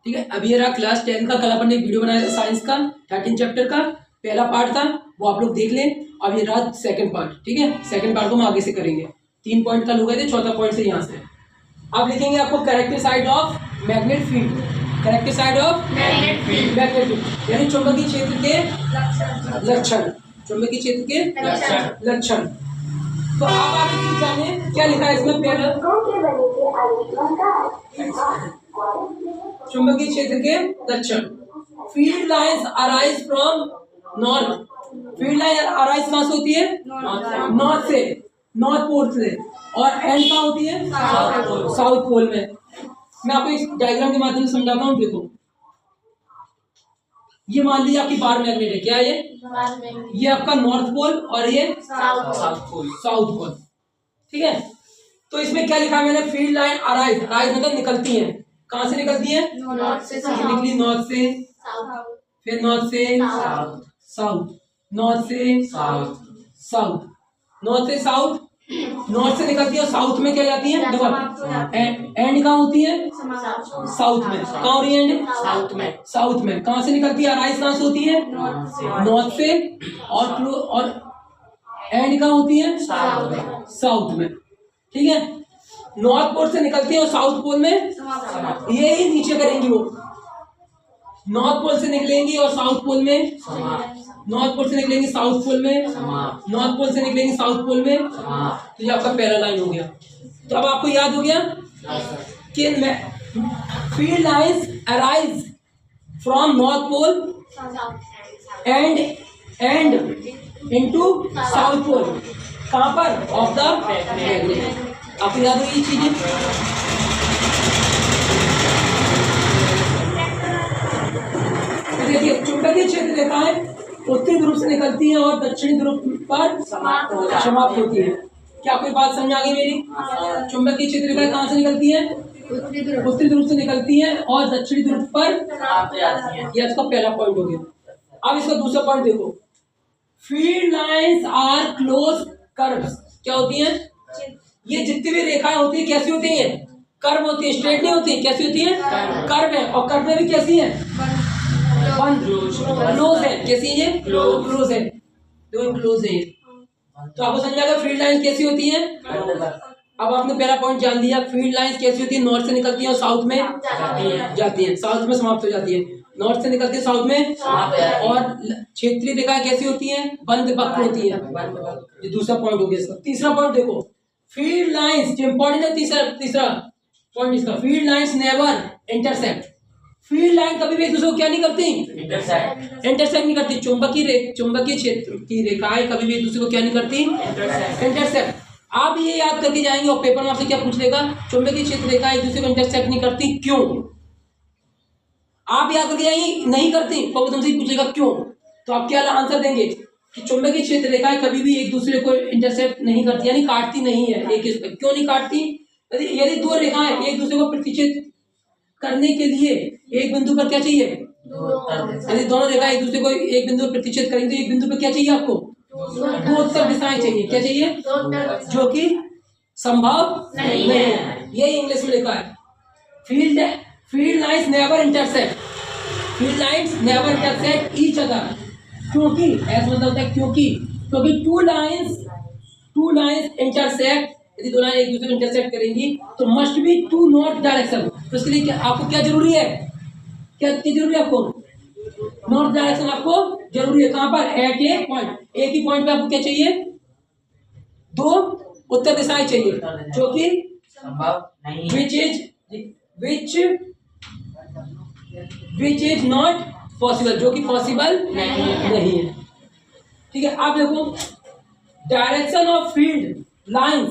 ठीक है। अब ये रहा क्लास 10 का, कल अपन ने वीडियो बनाया था साइंस का 13 चैप्टर का, पहला पार्ट था वो आप लोग देख लें। अब ये रहा सेकंड पार्ट, ठीक है। सेकंड पार्ट को हम आगे से करेंगे, 3 पॉइंट कल हो गए थे, चौथा पॉइंट से यहाँ से अब लिखेंगे आपको corrective side of magnet field, corrective side of magnet field यानी चुंबकीय क्षेत्र के लक्षण, चुंबकीय क्षेत्र के लक्षण। तो आप आगे चीज जाने क्या लिखा है इसमें, पहला चुंबकीय क्षेत्र के लक्षण। Field lines arise from north, field line arise कहाँ से होती है, नॉर्थ से, नॉर्थ पोल से, और एंड कहाँ होती है, साउथ पोल में। मैं आपको इस डायग्राम के माध्यम से समझाता हूँ। देखो ये मान लीजिए आपकी बार मैग्नेट है, क्या है ये आपका नॉर्थ पोल और ये साउथ पोल, ठीक है। तो इसमें क्या लिखा है मैंने, फील्ड लाइन अराइज, अराइज मतलब निकलती है, कहाँ से निकलती है, नॉर्थ से निकली नॉर्थ से, फिर नॉर्थ से साउथ, नॉर्थ से साउथ, नॉर्थ से साउथ, नॉर्थ से निकलती है और साउथ में क्या जाती है, एंड कहाँ होती है, साउथ में। कहाँ हो रही है एंड, साउथ में। कहाँ से निकलती है, अराइज कहाँ से होती है, नॉर्थ से, और एंड कहाँ होती है, साउथ में, ठीक है। नॉर्थ पोल से निकलती है और साउथ पोल में ये ही नीचे करेंगी, वो नॉर्थ पोल से निकलेंगी और साउथ पोल में, नॉर्थ पोल से निकलेंगे साउथ पोल में, नॉर्थ पोल से निकलेंगे साउथ पोल में। तो ये आपका पहला लाइन हो गया। तो अब आपको याद हो गया कि field lines arise from north pole and into south pole, कहां पर, ऑफ द मैग्नेट। आपको याद होगी ये चीजें। देखिए चुंबकीय क्षेत्र रेखा है, उत्तरी ध्रुव से निकलती है और दक्षिणी ध्रुव पर समाप्त होती है। क्या कोई बात समझ आ गई मेरी? चुंबकीय क्षेत्र रेखा कहाँ से निकलती है, उत्तरी ध्रुव से निकलती है और दक्षिणी ध्रुव पर यह इसका पहला पॉइंट हो गया। अब इसका दूसरा पॉइंट देखो, field lines are close curves. क्या होती है, ये जितनी भी रेखाएं होती है कैसी होती है, कर्व होती है, स्ट्रेट नहीं होती, कैसी होती है, कर्व है। और कर्व में भी कैसी है, क्लोज है, कैसी है, क्लोज है, तो क्लोज है। तो आपको समझ आएगा फील्ड लाइन कैसी होती है। अब आपने पहला पॉइंट जान लिया, फील्ड लाइंस कैसी होती है, नॉर्थ से निकलती है और साउथ में जाती है, साउथ में समाप्त हो जाती है। नॉर्थ से निकलती है साउथ में, और क्षेत्रीय रेखा कैसी होती है, बंद वक्र होती है। ये दूसरा पॉइंट हो गया इसका। तीसरा पॉइंट देखो, फील्ड लाइंस इंपॉर्टेंट है, तीसरा पॉइंट इसका, field lines never intersect. Field line कभी भी एक दूसरे को क्या नहीं करती, इंटरसेक्ट नहीं करती। चुंबकीय क्षेत्र की रेखाएं कभी भी एक दूसरे को क्या नहीं करती, इंटरसेक्ट। आप ये याद करके जाएंगे और पेपर में आपसे क्या पूछ लेगा, चुंबकीय क्षेत्र रेखाएं एक दूसरे को इंटरसेक्ट नहीं करती, क्यों? आप याद करके जाएंगे नहीं करती, तो वो तुमसे पूछेगा क्यों। तो आप क्या आंसर देंगे कि चुंबकीय क्षेत्र रेखाएं कभी भी एक दूसरे को इंटरसेक्ट नहीं करती, यानी काटती नहीं है एक दूसरे। क्यों नहीं काटती? यदि दो रेखाएं एक दूसरे को प्रतिच्छेद करने के लिए एक बिंदु पर क्या चाहिए, यदि दोनों रेखाएं एक दूसरे को एक बिंदु पर प्रतिच्छेद करेंगे तो एक बिंदु पर क्या चाहिए आपको, दो उत्तर दिशाएं चाहिए। क्या चाहिए, जो कि संभव नहीं है। ये इंग्लिश में लिखा है, field lines never intersect, field lines never intersect each other. क्योंकि ऐसा मतलब होता है क्योंकि टू लाइंस इंटरसेक्ट, यदि दो लाइन एक दूसरे को इंटरसेक्ट करेंगी तो must be to north direction. तो इसके लिए आपको क्या जरूरी है, क्या जरूरी है आपको, नॉर्थ डायरेक्शन आपको जरूरी है। कहां पर, एट ए पॉइंट, एक ही पॉइंट पे आपको क्या चाहिए, दो उत्तर दिशाएं चाहिए, जो कि विच इज नॉट पॉसिबल, जो कि पॉसिबल नहीं है। ठीक है। आप देखो direction of field lines,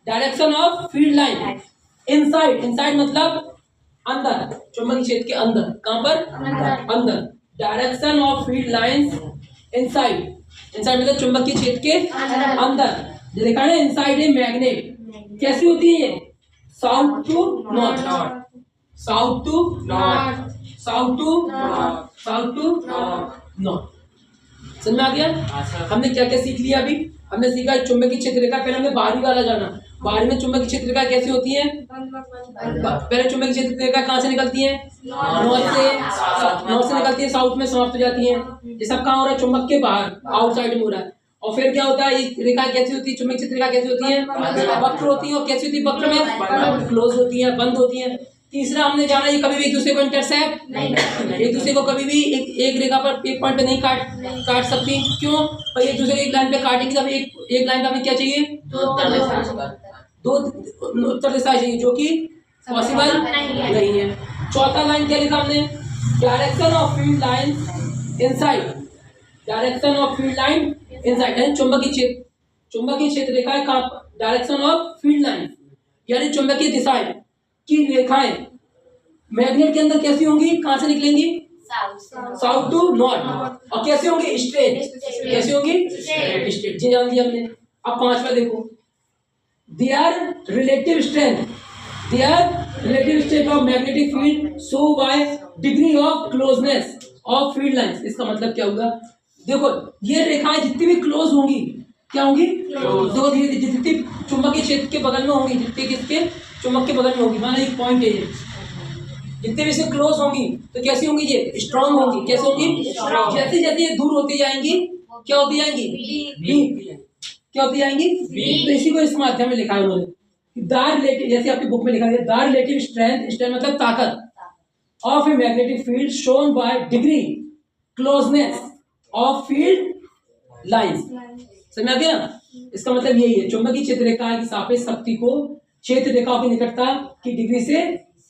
direction of field line inside मतलब अंदर, चुंबकीय क्षेत्र के अंदर। कहां पर, अंदर। Direction of field lines inside मतलब चुंबकीय क्षेत्र के अंदर। देखा है इनसाइड ए मैग्नेट, कैसी होती है ये, south to north, south to north, south to north. समझ में आ गया? हमने क्या क्या सीख लिया अभी? हमने सीखा चुंबकीय क्षेत्र रेखा, पहले हमने बाहरी वाला जाना, बाहर में चुंबकीय क्षेत्र रेखा कैसी होती है? पहले चुंबकीय क्षेत्र रेखा कहाँ से निकलती है? नॉर्थ से निकलती है, साउथ में समाप्त हो जाती है। ये सब कहाँ हो रहा है? चुंबक के बाहर, आउटसाइड में हो रहा है। और फिर क्या होता है? ये रेखा कैसी होती है? चुंबकीय क्षेत्र रेखा कैसी होती है? वक्र होती है। और कैसी होती है? वक्र में क्लोज होती है, बंद होती है। तीसरा हमने जाना, ये कभी भी एक दूसरे को इंटरसेप्ट एक दूसरे को कभी भी एक रेखा पर एक पॉइंट पे नहीं काट सकती। क्यों? और एक दूसरे एक लाइन पे काटेंगे तब एक लाइन पे हमें क्या चाहिए? दो उत्तर दिशाएं चाहिए, जो कि पॉसिबल नहीं है। चौथा लाइन क्या लिखा हमने? Direction of field line inside, direction of field line inside यानी चुंबकीय क्षेत्र रेखाएं कहाँ? डायरेक्शन ऑफ फील्ड लाइन यानी चुंबकीय दिशाएं की रेखाएं मैग्नेट के अंदर कैसी होंगी? कहां से निकलेंगी? South to north. और कैसे होंगी? स्ट्रेट। कैसे होंगी? स्ट्रेट। जी जान लिया हमने। अब पांचवा देखो, there relative strength of magnetic field show by degree of closeness of field lines. इसका मतलब क्या होगा? देखो ये रेखाएं जितनी भी क्लोज होंगी, क्या होंगी? दो जितनी चुंबकीय क्षेत्र के बगल में होंगी, जितने किसके चुंबक के बगल में होगी, माना एक पॉइंट है ये, जितने भी से क्लोज होंगी तो कैसी होंगी? ये स्ट्रांग होंगी। कैसे होंगी? जैसे जैसे ये दूर होती जाएंगी, क्या होती जाएंगी? वीक। क्या होती जाएंगी? तो इसी को इस माध्यम में लिखा है उन्होंने, द रिलेटिव, जैसे आपकी बुक में लिखा है, द रिलेटिव स्ट्रेंथ मतलब ताकत of a magnetic field shown by degree closeness of field lines. समझ आ गया? इसका मतलब यही है, चुंबकीय क्षेत्र रेखा की सापेक्ष शक्ति को क्षेत्र रेखाओं की निकटता की डिग्री से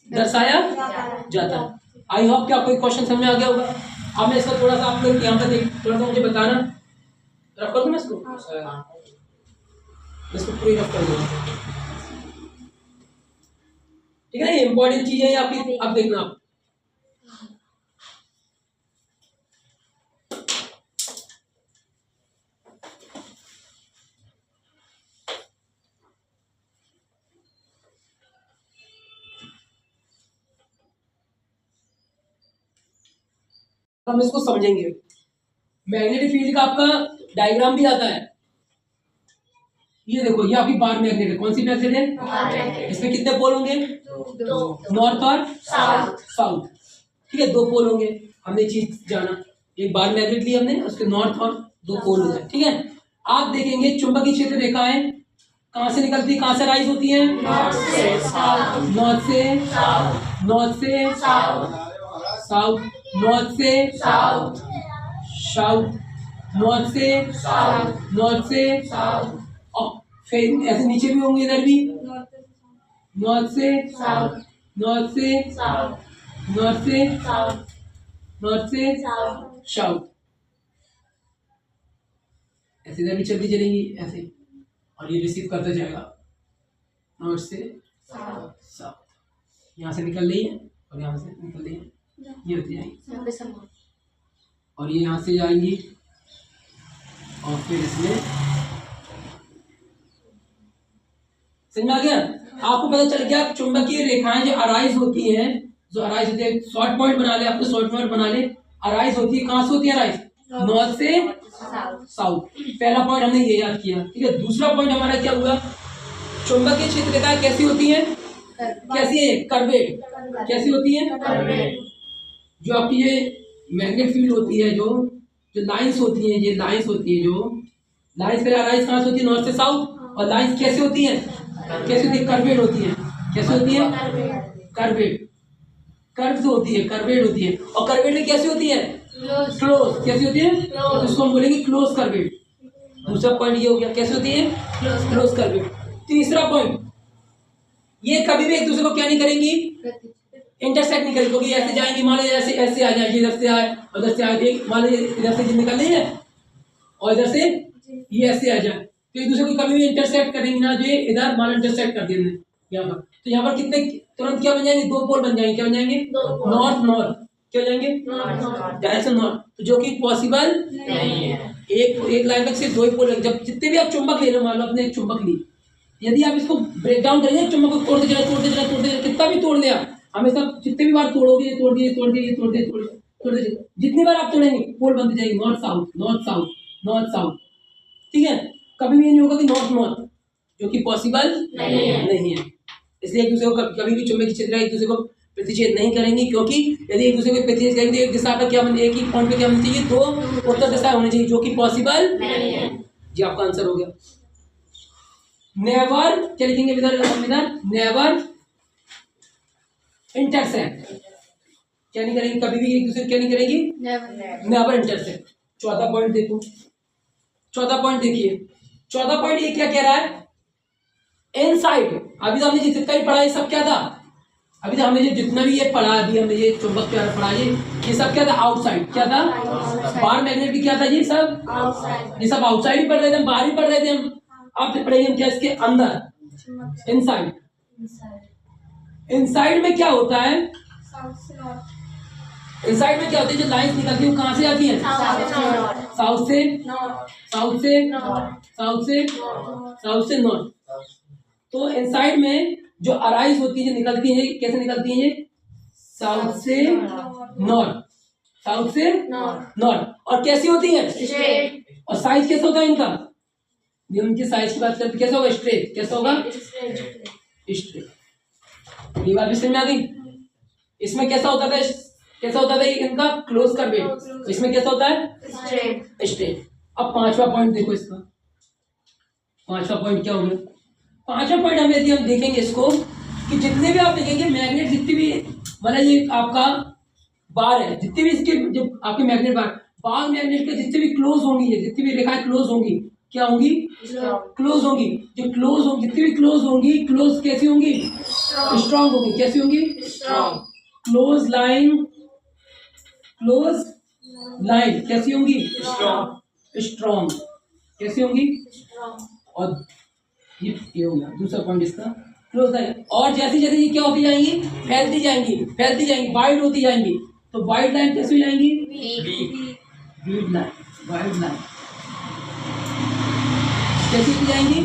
दर्शाया जाता है। आई होप कि आपको एक क्वेश्चन समझ में आ गया होगा। अब मैं इसका थोड़ा सा आप लोग यहाँ पर देख, थोड़ा सा मुझे बताना, रफ कर दूं मैं इसको पूरी रफ कर दूंगा, ठीक है ना? ये इंपॉर्टेंट चीज है आपकी, अब देखना आप। हम इसको समझेंगे। मैग्नेटिक फील्ड का आपका डायग्राम भी आता है। ये देखो, ये आपकी बार मैग्नेट है। कौन सी मैग्नेट है? इसमें कितने पोल होंगे? नॉर्थ और साउथ। ठीक है, दो पोल होंगे। हमने चीज जाना, एक बार मैग्नेट ली हमने, उसके नॉर्थ और दो पोल होते हैं। ठीक है, आप देखेंगे चुंबकीय क्षेत्र रेखाएं कहाँ से निकलती, कहाँ से राइज होती है? नॉर्थ से साउथ, नॉर्थ से साउथ, नॉर्थ से साउथ, और फिर ऐसे नीचे भी होंगे, इधर भी नॉर्थ से साउथ, ऐसे इधर भी चलती चलेंगी ऐसे, और ये रिसीव करता जाएगा नॉर्थ से साउथ। यहाँ से निकल रही है और यहाँ से निकल रही है, ये होती जाएगी, और ये यहाँ से जाएंगी और फिर इसमें। समझ में आ गया? आपको पता चल गया चुंबकीय रेखाएं जो अराइज होती हैं, शॉर्ट पॉइंट बना ले, आपको शॉर्ट पॉइंट बना ले। अराइज होती है कहाँ से होती है? अराइज नॉर्थ से साउथ। पहला पॉइंट हमने ये याद किया। ठीक है, दूसरा पॉइंट हमारा क्या हुआ? चुंबकीय क्षेत्र रेखाएं कैसी होती है? कैसी है? कर्वेड। कैसी होती है? जो आपकी ये मैग्नेट फील्ड होती है, जो लाइंस होती हैं, ये लाइंस होती है, जो लाइंस पहले अराइज कहाँ से होती है? नॉर्थ से साउथ। और लाइंस कैसे होती है? कर्वेड होती है। कैसे होती है? कर्व्स होती है, कर्वेड होती है। और कर्वेड में कैसी होती है? क्लोज। कैसी होती है? तो उसको हम बोलेंगे क्लोज कर्वेड। दूसरा पॉइंट ये हो गया, कैसे होती है? Close curved. तीसरा पॉइंट, ये कभी भी एक दूसरे को क्या नहीं करेंगी? इंटरसेक्ट नहीं करेंगे, क्योंकि ऐसे जाएंगे, मान लीजिए ऐसे आ जाएगी, इधर से आए उधर से आए, मान लीजिए इधर से निकल रही है और इधर से ये ऐसे आ जाए, तो एक दूसरे को कभी भी इंटरसेक्ट करेंगे ना। जो इधर मान इंटरसेक्ट कर दिए यहाँ पर, तो यहाँ पर कितने तुरंत क्या बन जाएंगे? दो पोल बन जाएंगे। क्या बन जाएंगे? नॉर्थ। क्या हो जाएंगे? डायरेक्शन नॉर्थ, जो कि पॉसिबल नहीं है। एक लाइन में सिर्फ दो ही पोल। जब जितने भी आप चुंबक ले लो, मान लो आपने एक चुंबक ली, यदि आप इसको ब्रेक डाउन करेंगे, चुंबक को तोड़ते चले, कितना भी तोड़ लिया, हमेशा जितने भी बार तोड़ोगे, ये तोड़ दिए, जितनी बार आप तोड़ेंगे पोल बनते जाएंगे, नॉर्थ साउथ। ठीक है, कभी भी ये नहीं होगा कि नॉर्थ। जो कि पॉसिबल नहीं है। इसलिए एक दूसरे को कभी भी चुंबकीय क्षेत्र एक दूसरे को प्रतिच्छेद नहीं करेंगे, क्योंकि यदि एक दूसरे को प्रतिच्छेद करेंगे एक दिशा पर क्या एक ही पॉइंट पे क्या होनी चाहिए, दो उत्तर दिशाएं होनी चाहिए, जो कि पॉसिबल नहीं है। जी आपका आंसर हो गया। नेवर क्या लिखेंगे इधर, नेवर इंटरसेक्ट, क्या नहीं करेंगे, कभी भी एक दूसरे क्या नहीं करेंगी, नेवर इंटरसेक्ट। चौथा पॉइंट देखो, चौथा पॉइंट देखिए, चौथा पॉइंट ये क्या कह रहा है, इनसाइड। अभी तो हमने जितना ही पढ़ा ये सब क्या था, अभी तो हमने जो जितना भी ये पढ़ा, अभी हमने ये चुंबक क्या पढ़ा, ये सब क्या था, आउटसाइड। क्या था, बाहर मैग्नेट भी क्या था, ये सब आउटसाइड ही पढ़ रहे थे हम, बाहर ही पढ़ रहे थे हम। अब पढ़ेंगे हम क्या इसके अंदर, इनसाइड। इनसाइड में क्या होता है, इनसाइड में क्या होता है, जो लाइंस निकलती है वो कहाँ से आती है, साउथ से, साउथ से, साउथ से, साउथ से नॉर्थ। तो इनसाइड में जो अराइज होती है, जो निकलती है, कैसे निकलती है, ये साउथ से नॉर्थ, साउथ से नॉर्थ। और कैसी होती है, और साइज कैसा होता है इनका, उनकी साइज की बात करते कैसा होगा, स्ट्रेट। कैसा होगा, स्ट्रेट। ये बात भी समझ में आ गई। इसमें कैसा होता था, कैसा होता था इनका क्लोज का बेट, इसमें कैसा होता है, स्ट्रेट। अब पांचवा पॉइंट देखो इसका, पांचवा पॉइंट क्या हो गया, पांचवा पॉइंट हमें यदि हम देखेंगे इसको, कि जितने भी आप देखेंगे मैग्नेट, जितनी भी मतलब ये आपका बार है, जितने भी इसके जो आपके मैग्नेट बार मैग्नेट के जितने भी क्लोज होंगी, जितनी भी रेखाएं क्लोज होंगी, क्या होंगी, क्लोज होंगी। जो क्लोज होंगी, जितनी भी क्लोज होंगी, क्लोज कैसी होंगी, स्ट्रांग होंगी। कैसी होंगी, क्लोज लाइन, क्लोज लाइन कैसी होंगी, स्ट्रांग। कैसी होंगी, और ये हो गया दूसरा पॉइंट इसका, क्लोज लाइन। और जैसे जैसे ये क्या होती जाएंगी, फैलती जाएंगी, फैलती जाएंगी, वाइड होती जाएंगी। तो वाइड लाइन कैसी हो जाएंगी, वीड लाइन, वाइड लाइन कैसी हो जाएंगी,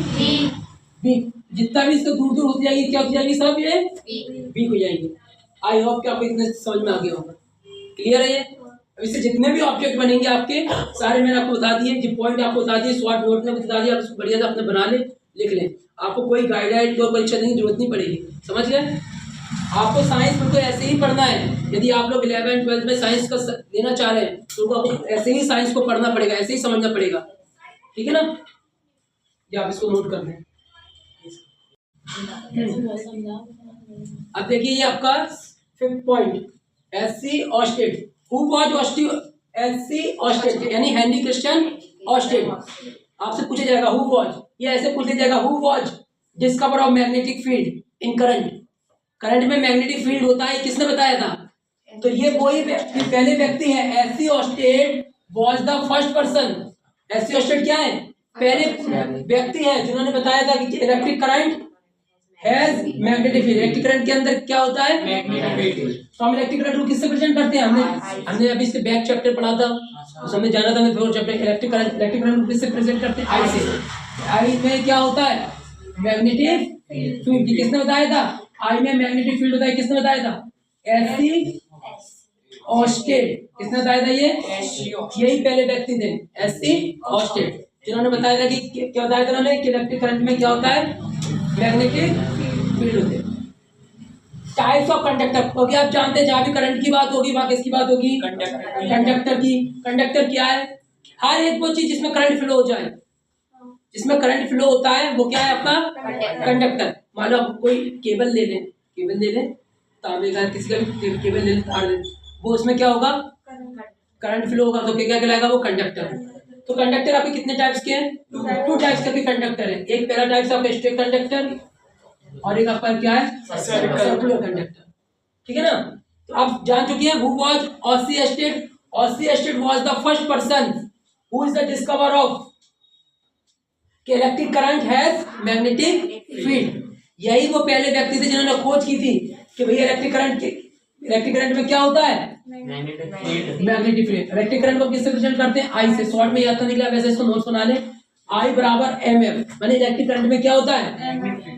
वीक। जितना भी इससे दूर दूर होती जाएगी, क्या होती जाएगी, सब ये वीक हो जाएंगी। आई होप कि आपको इतने समझ में आ गया होगा, क्लियर है ये। इससे जितने भी ऑब्जेक्ट बनेंगे आपके सारे मैंने आपको बता दिए, जो पॉइंट आपको बता दिए, शॉर्ट नोट में बता दिया, आप उसको बढ़िया से अपने बना ले, लिख लें। आपको कोई गाइडलाइन कोई परीक्षा देने की जरूरत नहीं पड़ेगी, समझ गए। आपको साइंस बिल्कुल ऐसे ही पढ़ना है। यदि आप लोग 11 12 में साइंस का लेना चाह रहे हैं तो आपको ऐसे ही साइंस को पढ़ना पड़ेगा, ऐसे ही समझना पड़ेगा, ठीक है ना। या आप इसको नोट कर लें। अब देखिए ये आपका 5th point, SC Oersted. Who was Oersted, SC Oersted यानी हेनरी क्रिश्चियन ऑस्टेड। आपसे पूछा जाएगा हु वाज, या ऐसे पूछ लिया जाएगा who was discover of magnetic field in current. Current में मैग्नेटिक फील्ड होता है, किसने बताया था, तो ये वही पहले व्यक्ति है। SC Oersted was the first person. SC Oersted क्या है, पहले व्यक्ति है जिन्होंने बताया था कि electric current has magnetic field. Electric current के अंदर क्या होता है, मैग्नेटिक फील्ड। तो हम इलेक्ट्रिक करंट को किससे प्रेजेंट करते हैं, हमने अभी इसके बैक चैप्टर पढ़ा था, उस हमने जाना था, मैं चैप्टर इलेक्ट्रिक करंट किससे प्रेजेंट करते हैं, आई से। आई में क्या होता है, मैग्नेटिक फील्ड। किसने बताया था, आई में मैग्नेटिक फील्ड होता है, किसने बताया था, एससी ऑस्टेड। किसने बताया था, ये यही पहले व्यक्ति थे, एससी ऑस्टेड, जिन्होंने बताया था कि क्या बताया था उन्होंने, कि इलेक्ट्रिक करंट में क्या होता है, मैग्नेटिक फील्ड होते हैं। टाइप्स ऑफ कंडक्टर, क्योंकि आप जानते हैं जहां भी करंट की बात होगी वहां किसकी बात होगी, कंडक्टर की। कंडक्टर क्या है, हर एक वो चीज जिसमें करंट फ्लो हो जाए, जिसमें करंट फ्लो होता है वो क्या है आपका, कंडक्टर। मान लो कोई केबल ले लें, तांबे का किसी का भी केबल ले लें, तार ले लें, वो उसमें क्या होगा, करंट फ्लो होगा, तो क्या कहलाएगा, वो कंडक्टर। तो कंडक्टर आपके कितने टाइप्स के हैं, 2 टाइप्स के कंडक्टर है। एक पहला टाइप आपका स्ट्रेट कंडक्टर, और एक आपका क्या है, सर्कुलर कंडक्टर, ठीक है ना। तो आप जान चुके हैं who was Ossie Oersted. Ossie Oersted was the first person who is the discover of कि electric current has magnetic field. यही वो पहले व्यक्ति थे जिन्होंने खोज की थी कि भैया इलेक्ट्रिक करंट में क्या होता है, मैग्नेटिक फील्ड। इलेक्ट्रिक करंट को किससे प्रेजेंट करते हैं, आई से। शॉर्ट में याद तो निकला, वैसे इसको नोट्स बना ले। आई बराबर एमएफ, माने इलेक्ट्रिक करंट में क्या होता है,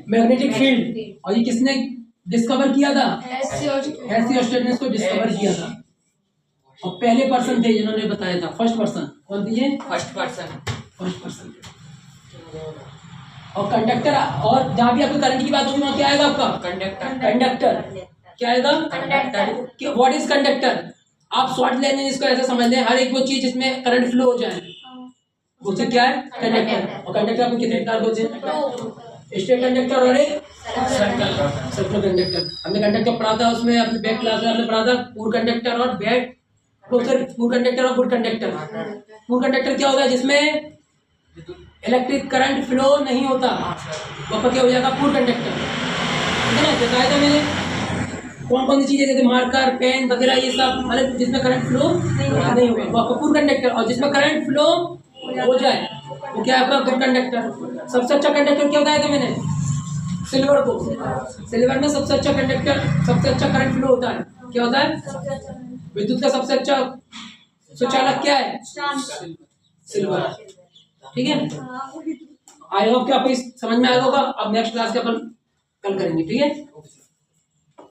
मैग्नेटिक फील्ड। और ये किसने डिस्कवर किया था, एससी ऑस्टेड ने इसको डिस्कवर किया था, और पहले पर्सन थे जिन्होंने बताया था, फर्स्ट पर्सन। कौन थे ये, फर्स्ट पर्सन। और कंडक्टर, और जहाँ भी आपको करंट की बात होगी वहाँ क्या आएगा आपका? कंडक्टर। क्या आएगा? कंडक्टर। What is conductor? आप शॉर्ट लेंगे इसको ऐसा समझ लें, हर एक वो चीज जिसमें करंट फ्लो हो जाए उसे क्या है? कंडक्टर। और कंडक्टर आपको कितने प्रकार के होते हैं? स्ट्रेट कंडक्टर और एक सर्कुलर कंडक्टर। हमने कंडक्टर पढ़ा था, उसमें अपने बैक क्लास में हमने पढ़ा था पूर कंडक्टर और बैक पूर कंडक्टर और गुड कंडक्टर। पूर कंडक्टर क्या होता है? जिसमें इलेक्ट्रिक करंट फ्लो नहीं होता, वहाँ पर क्या हो जाएगा? पूर कंडक्टर। ठीक है ना? बताया था मैंने कौन कौन सी चीजें, जैसे मार्कर, पेन वगैरह, ये सब मतलब जिसमें करंट फ्लो नहीं होगा वो आपका पूर कंडक्टर। और जिसमें करंट फ्लो हो जाए वो क्या है आपका? Good conductor. सबसे अच्छा कंडक्टर क्या बताया था मैंने? सिल्वर को। सिल्वर में सबसे अच्छा कंडक्टर, सबसे अच्छा करंट फ्लो होता है। क्या होता है? विद्युत का सबसे अच्छा सुचालक क्या है? सिल्वर। ठीक है, आई होप कि आपको इस समझ में आया होगा। अब नेक्स्ट क्लास के अपन कल करेंगे। ठीक है।